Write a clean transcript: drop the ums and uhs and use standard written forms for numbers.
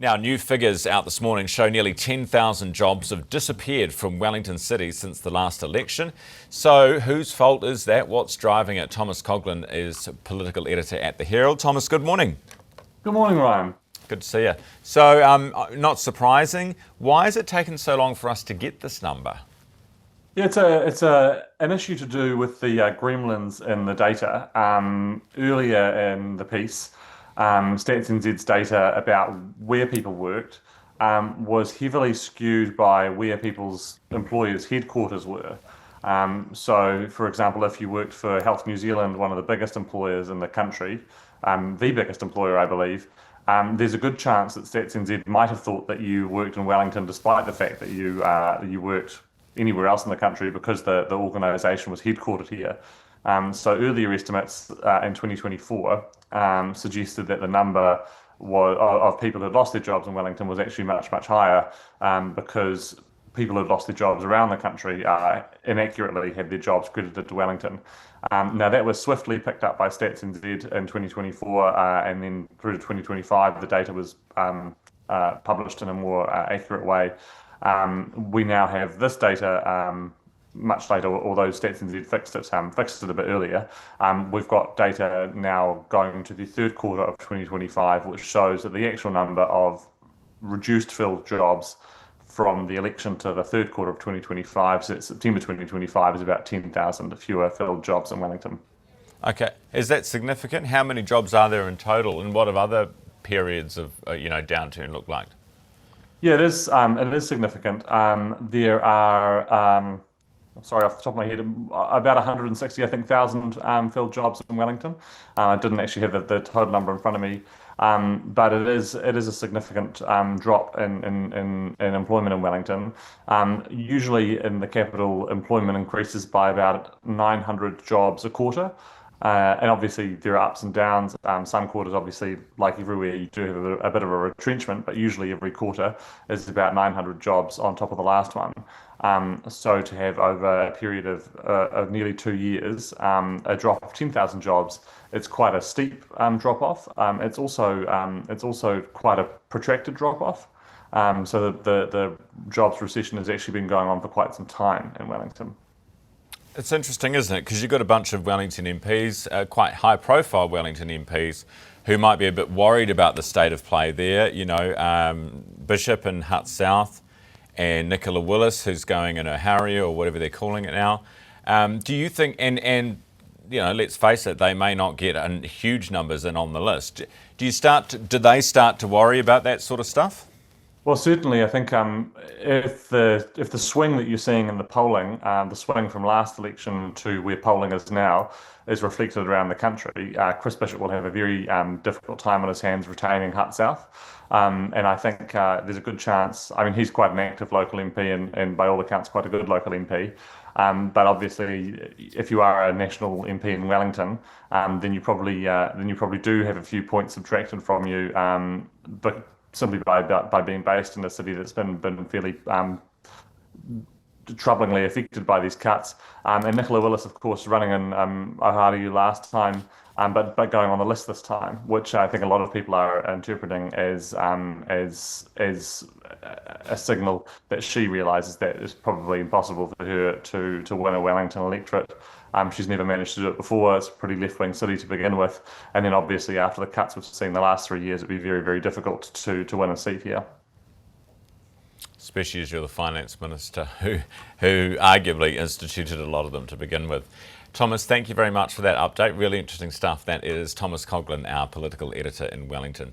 Now, new figures out this morning show nearly 10,000 jobs have disappeared from Wellington City since the last election. So whose fault is that? What's driving it? Thomas Coughlan is political editor at the Herald. Thomas, good morning. Good morning, Ryan. Good to see you. So, not surprising. Why has it taken so long for us to get this number? Yeah, it's an issue to do with the gremlins in the data. Earlier in the piece, Stats NZ's data about where people worked was heavily skewed by where people's employers' headquarters were. So, for example, if you worked for Health New Zealand, one of the biggest employers in the country, the biggest employer, I believe, there's a good chance that Stats NZ might have thought that you worked in Wellington, despite the fact that you worked anywhere else in the country, because the organisation was headquartered here. So earlier estimates in 2024 suggested that the number of people who had lost their jobs in Wellington was actually much, much higher, because people who had lost their jobs around the country inaccurately had their jobs credited to Wellington. Now, that was swiftly picked up by Stats NZ in 2024, and then through to 2025, the data was published in a more accurate way. We now have this data much later, although Stats NZ fixed it a bit earlier. We've got data now going to the third quarter of 2025, which shows that the actual number of reduced filled jobs from the election to the third quarter of 2025, so September 2025, is about 10,000 fewer filled jobs in Wellington. Okay, is that significant? How many jobs are there in total, and what have other periods of downturn looked like? Yeah, it is significant. There are, sorry, off the top of my head, about 160, I think, thousand filled jobs in Wellington. I didn't actually have the total number in front of me, but it is a significant drop in employment in Wellington. Usually in the capital, employment increases by about 900 jobs a quarter. And obviously there are ups and downs. Some quarters, obviously, like everywhere, you do have a bit of a retrenchment, but usually every quarter is about 900 jobs on top of the last one. So to have over a period of nearly 2 years, a drop of 10,000 jobs, it's quite a steep drop off. It's also quite a protracted drop off. So the jobs recession has actually been going on for quite some time in Wellington. It's interesting, isn't it? Because you've got a bunch of Wellington MPs, quite high-profile Wellington MPs, who might be a bit worried about the state of play there. Bishop in Hutt South, and Nicola Willis, who's going in O'Hara or whatever they're calling it now. Do you think, and let's face it, they may not get huge numbers in on the list. Do they start to worry about that sort of stuff? Well, certainly, I think if the swing that you're seeing in the polling, the swing from last election to where polling is now, is reflected around the country, Chris Bishop will have a very difficult time on his hands retaining Hutt South. And I think there's a good chance. I mean, he's quite an active local MP and by all accounts quite a good local MP. But obviously, if you are a national MP in Wellington, then you probably do have a few points subtracted from you, but simply by being based in a city that's been fairly troublingly affected by these cuts. And Nicola Willis, of course, running in O'Hara last time, but going on the list this time, which I think a lot of people are interpreting as a signal that she realises that it's probably impossible for her to win a Wellington electorate. She's never managed to do it before. It's a pretty left-wing city to begin with. And then obviously after the cuts we've seen the last 3 years, it'd be very, very difficult to win a seat here. Especially as you're the finance minister who arguably instituted a lot of them to begin with. Thomas, thank you very much for that update. Really interesting stuff. That is Thomas Coughlan, our political editor in Wellington.